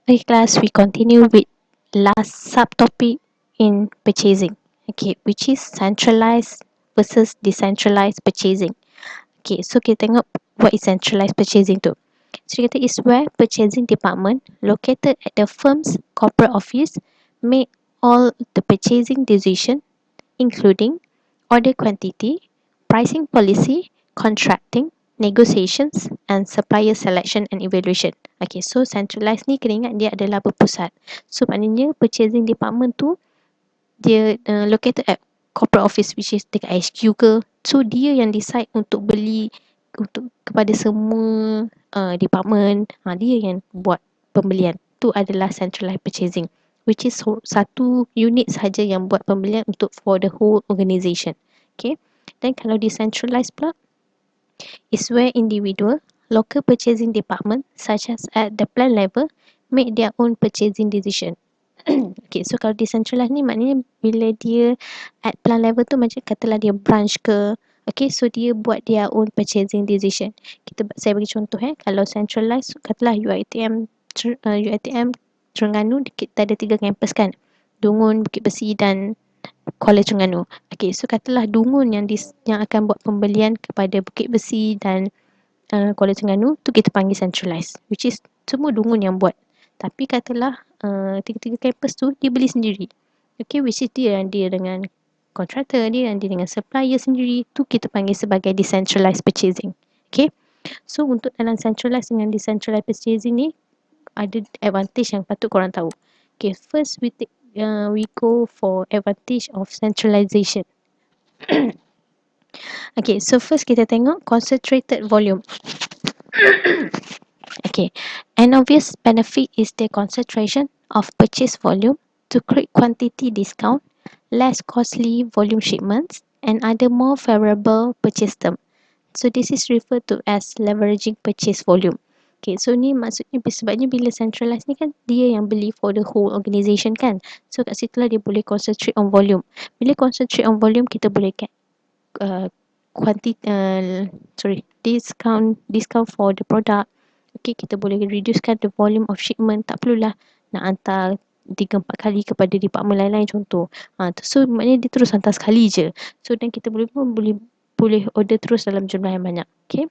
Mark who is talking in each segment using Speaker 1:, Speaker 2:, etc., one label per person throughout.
Speaker 1: Okay, class, we continue with last subtopic in purchasing. Okay, which is centralized versus decentralized purchasing. Okay, so kita tengok what is centralized purchasing tu. So kita is where purchasing department located at the firm's corporate office make all the purchasing decision, including order quantity, pricing policy, contracting, negotiations, and supplier selection and evaluation. Okay, so centralized ni kena ingat dia adalah berpusat. So maknanya purchasing department tu dia located at corporate office, which is dekat HQ ke. So dia yang decide untuk beli untuk kepada semua department. Dia yang buat pembelian. Tu adalah centralized purchasing, which is satu unit sahaja yang buat pembelian untuk for the whole organisation. Okay. Dan kalau decentralized pula is where individual local purchasing department such as at the plan level make their own purchasing decision. Okay, so kalau decentralized ni maknanya bila dia at plan level tu macam katalah dia branch ke, okay, so dia buat dia own purchasing decision. Saya bagi contoh kalau centralized katalah UiTM Terengganu, kita ada 3 kampus kan, Dungun, Bukit Besi dan Kuala Terengganu. Okay, so katalah Dungun yang akan buat pembelian kepada Bukit Besi dan Kuala Terengganu tu kita panggil centralized, which is semua Dungun yang buat. Tapi katalah tiga-tiga kampus tu dia beli sendiri. Okay, which is dia dengan kontraktor, dia dengan supplier sendiri, tu kita panggil sebagai decentralized purchasing. Okay, so untuk dalam centralized dengan decentralized purchasing ni ada advantage yang patut korang tahu. Okay, first we go for advantage of centralization. Okay, so first kita tengok concentrated volume. Okay, an obvious benefit is the concentration of purchase volume to create quantity discount, less costly volume shipments, and other more favorable purchase term. So this is referred to as leveraging purchase volume. Okay, so ni maksudnya sebabnya bila centralized ni kan dia yang beli for the whole organisation kan. So kat situ lah dia boleh concentrate on volume. Bila concentrate on volume, kita boleh get discount for the product. Okay, kita boleh reducekan the volume of shipment. Tak perlulah nak hantar 3-4 kali kepada department lain-lain contoh. So maknanya dia terus hantar sekali je. So dan kita boleh order terus dalam jumlah yang banyak. Okay.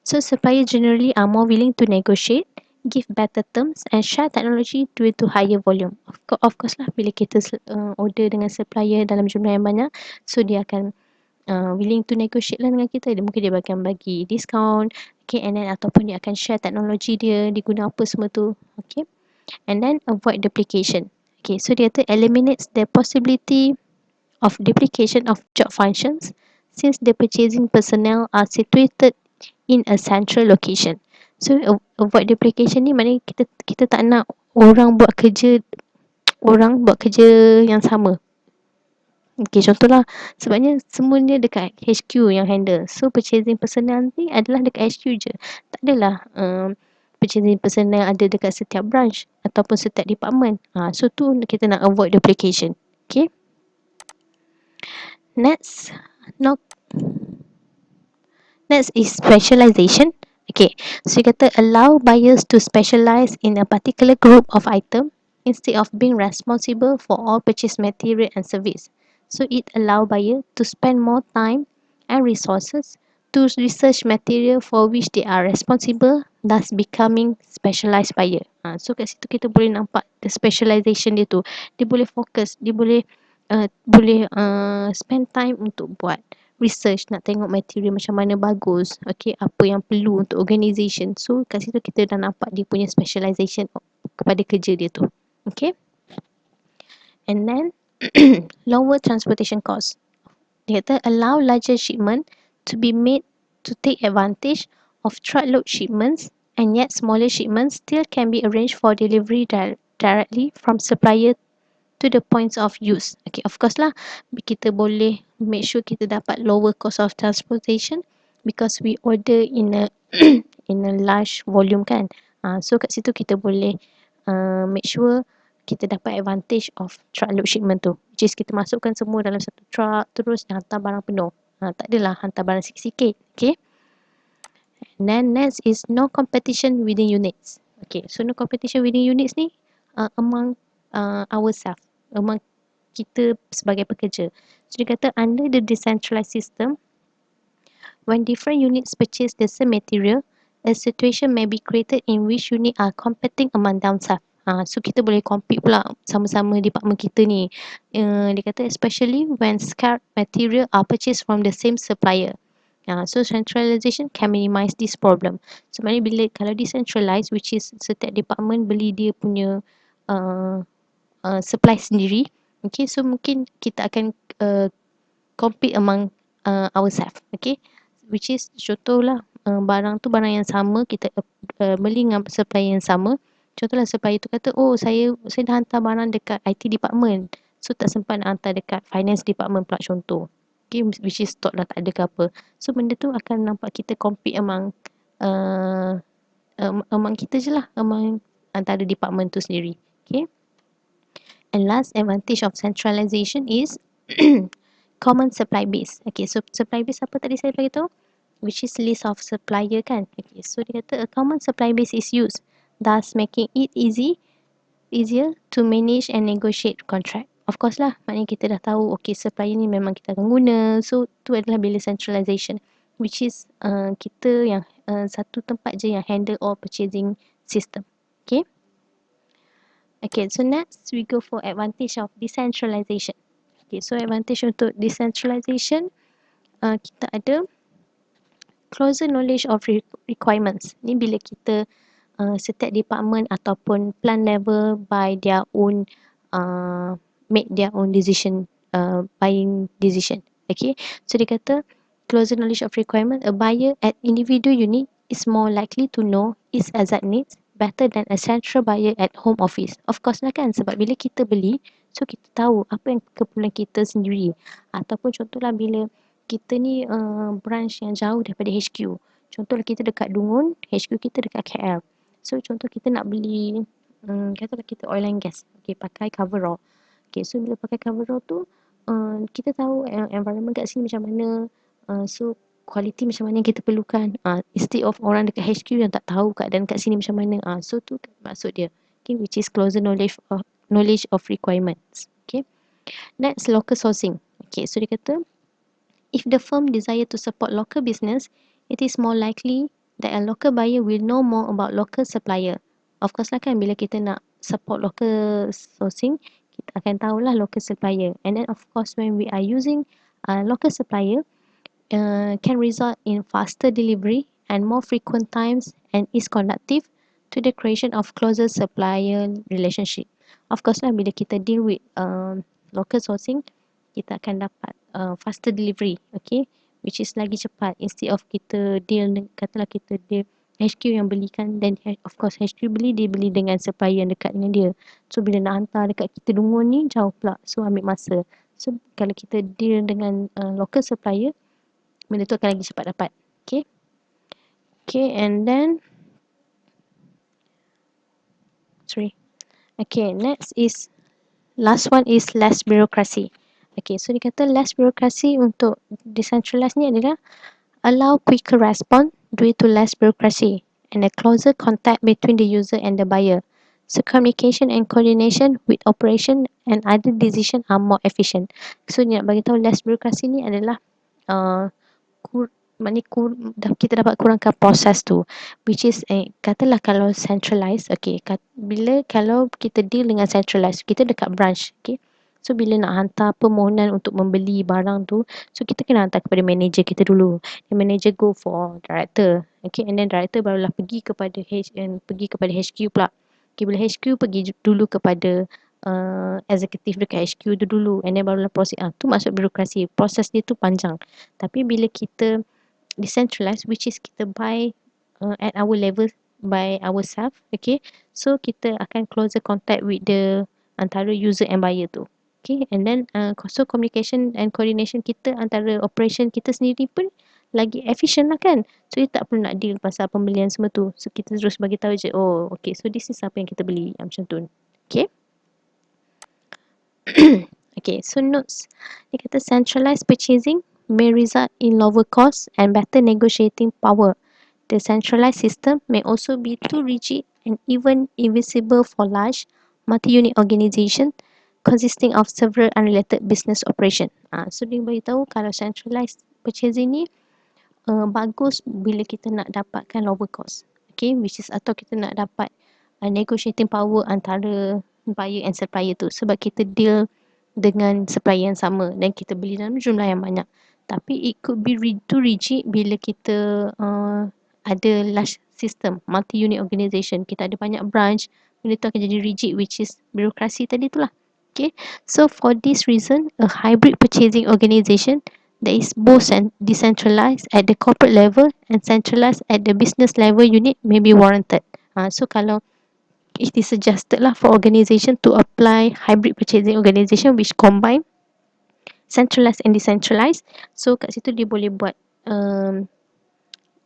Speaker 1: So supplier generally are more willing to negotiate, give better terms and share technology due to higher volume. Of course lah, bila kita order dengan supplier dalam jumlah yang banyak, so dia akan willing to negotiate lah dengan kita. Mungkin dia akan bagi discount, okay, and then ataupun dia akan share teknologi dia guna apa semua tu. Okay, and then avoid duplication. Okay, so dia tu eliminates the possibility of duplication of job functions since the purchasing personnel are situated in a central location. So avoid duplication ni maknanya kita tak nak orang buat kerja yang sama. Okay, contohlah sebabnya semuanya dekat HQ yang handle. So purchasing personnel ni adalah dekat HQ je. Tak adalah purchasing personnel ada dekat setiap branch ataupun setiap department. So tu kita nak avoid duplication. Okay. Next is specialization. Okay, so kita allow buyers to specialize in a particular group of item instead of being responsible for all purchase material and service. So it allow buyer to spend more time and resources to research material for which they are responsible, thus becoming specialized buyer. So kat situ kita boleh nampak the specialization dia tu. Dia boleh fokus, dia boleh spend time untuk buat research, nak tengok material macam mana bagus, okay, apa yang perlu untuk organisation. So kat situ kita dah nampak dia punya specialization kepada kerja dia tu. Okay, and then lower transportation cost. Dia kata allow larger shipment to be made to take advantage of truckload shipments, and yet smaller shipments still can be arranged for delivery directly from supplier to the points of use. Okay, of course lah, kita boleh make sure kita dapat lower cost of transportation because we order in a in a large volume kan. So kat situ kita boleh make sure kita dapat advantage of truckload shipment tu, which is kita masukkan semua dalam satu truck terus hantar barang penuh. Tak adalah hantar barang sikit-sikit. Okay, and then next is no competition within units. Okay, so no competition within units ni among ourselves, among kita sebagai pekerja. So dia kata under the decentralized system, when different units purchase the same material, a situation may be created in which unit are competing among themselves. So kita boleh compete pula sama-sama department kita ni. Dia kata especially when scarce material are purchased from the same supplier. So centralization can minimize this problem. Sebenarnya bila kalau decentralized, which is setiap department beli dia punya uh, supply sendiri, okay, so mungkin kita akan compete among ourselves, okay, which is contohlah barang tu barang yang sama kita beli dengan supplier yang sama. Contohlah supplier tu kata, oh saya dah hantar barang dekat IT department, so tak sempat nak hantar dekat finance department pula contoh, okay, which is stock dah tak ada ke apa. So benda tu akan nampak kita compete among uh, among kita je lah, among antara department tu sendiri, okay. And last advantage of centralization is common supply base. Okay, so supply base apa tadi saya beritahu? Which is list of supplier kan. Okay, so dia kata a common supply base is used, thus making it easier to manage and negotiate contract. Of course lah, maknanya kita dah tahu okay supplier ni memang kita akan guna. So tu adalah bila centralization, which is kita yang satu tempat je yang handle all purchasing system. Okay. Okay, so next we go for advantage of decentralization. Okay, so advantage untuk decentralization, kita ada closer knowledge of requirements. Ni bila kita setiap department ataupun plan level by their own make their own decision, buying decision. Okay, so dia kata closer knowledge of requirement, a buyer at individual unit is more likely to know its exact needs better than a central buyer at home office. Of course lah kan, sebab bila kita beli, so kita tahu apa yang keperluan kita sendiri. Ataupun contohlah bila kita ni branch yang jauh daripada HQ. Contohlah kita dekat Dungun, HQ kita dekat KL. So contoh kita nak beli, katalah kita oil and gas, okay, pakai coverall. Okay, so bila pakai coverall tu, kita tahu environment kat sini macam mana, so quality macam mana yang kita perlukan, instead of orang dekat HQ yang tak tahu keadaan kat sini macam mana. So tu maksud dia, okay, which is closer knowledge of requirements. Okay, next local sourcing. Okay, so dia kata if the firm desire to support local business, it is more likely that a local buyer will know more about local supplier. Of course lah kan, bila kita nak support local sourcing, kita akan tahulah local supplier. And then of course when we are using local supplier, can result in faster delivery and more frequent times and is conducive to the creation of closer supplier relationship. Of course lah, bila kita deal with local sourcing, kita akan dapat faster delivery, okay, which is lagi cepat instead of kita deal, katalah kita deal HQ yang belikan, then of course HQ beli, dia beli dengan supplier yang dekat dengan dia. So bila nak hantar dekat kita Dungun ni jauh pula, so ambil masa. So kalau kita deal dengan local supplier, benda tu akan lagi cepat dapat. Okay. Okay, and then okay, next is last one is less bureaucracy. Okay, so dia kata less bureaucracy untuk decentralized ni adalah allow quicker response due to less bureaucracy and a closer contact between the user and the buyer. So communication and coordination with operation and other decision are more efficient. So dia nak bagi tahu less bureaucracy ni adalah kita dapat kurangkan proses tu, which is katalah kalau centralized, okay, kalau kita deal dengan centralized, kita dekat branch, okay, so bila nak hantar permohonan untuk membeli barang tu, so kita kena hantar kepada manager kita dulu, dan manager go for director, okay, and then director barulah pergi kepada HQ pula. Okay, bila HQ pergi dulu kepada executive dekat HQ tu dulu, and then barulah proses, tu masuk birokrasi, proses dia tu panjang. Tapi bila kita decentralized, which is kita buy at our level by ourselves, okay, so kita akan closer contact with the antara user and buyer tu, okay, and then so communication and coordination kita antara operation kita sendiri pun lagi efficient lah kan, so kita tak perlu nak deal pasal pembelian semua tu, so kita terus bagi tahu je, oh okay, so this is apa yang kita beli, macam tu, okay. Okay, so notes, dia kata centralized purchasing may result in lower costs and better negotiating power. The centralized system may also be too rigid and even invisible for large multi-unit organisation consisting of several unrelated business operation. So dia beritahu kalau centralized purchasing ni bagus bila kita nak dapatkan lower cost. Okay, which is atau kita nak dapat negotiating power antara buyer and supplier tu, sebab kita deal dengan supplier yang sama dan kita beli dalam jumlah yang banyak. Tapi it could be too rigid bila kita ada large system, multi-unit organisation, kita ada banyak branch, benda tu akan jadi rigid, which is birokrasi tadi tu lah. Okay, so for this reason, a hybrid purchasing organisation that is both decentralized at the corporate level and centralized at the business level unit may be warranted. So kalau it is suggested lah for organisation to apply hybrid purchasing organisation which combine centralized and decentralized. So kat situ dia boleh buat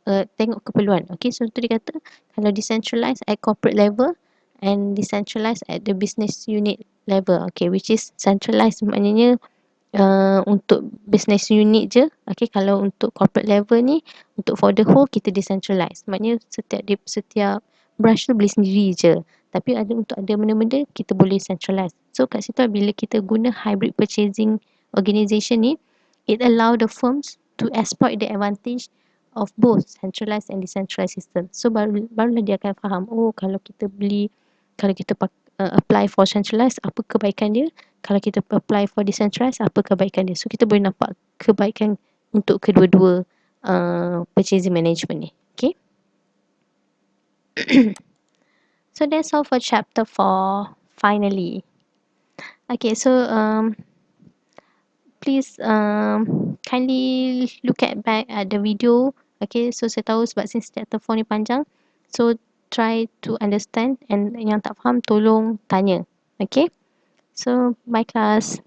Speaker 1: tengok keperluan. Okay, so tu dia kata kalau decentralized at corporate level and decentralized at the business unit level. Okay, which is centralized maknanya untuk business unit je. Okay, kalau untuk corporate level ni, untuk for the whole kita decentralized. Maknanya setiap branch tu boleh sendiri je. Tapi untuk ada benda-benda kita boleh centralized. So kat situ bila kita guna hybrid purchasing organisation ni, it allow the firms to exploit the advantage of both centralized and decentralized system. So barulah dia akan faham, oh kalau kita apply for centralized, apa kebaikan dia, kalau kita apply for decentralized, apa kebaikan dia. So kita boleh nampak kebaikan untuk kedua-dua purchasing management ni. Okay. So that's all for chapter 4 finally. Okay, so please kindly look back at the video. Okay, so saya tahu sebab since chapter 4 ni panjang, so try to understand, and yang tak faham tolong tanya. Okay, so bye class.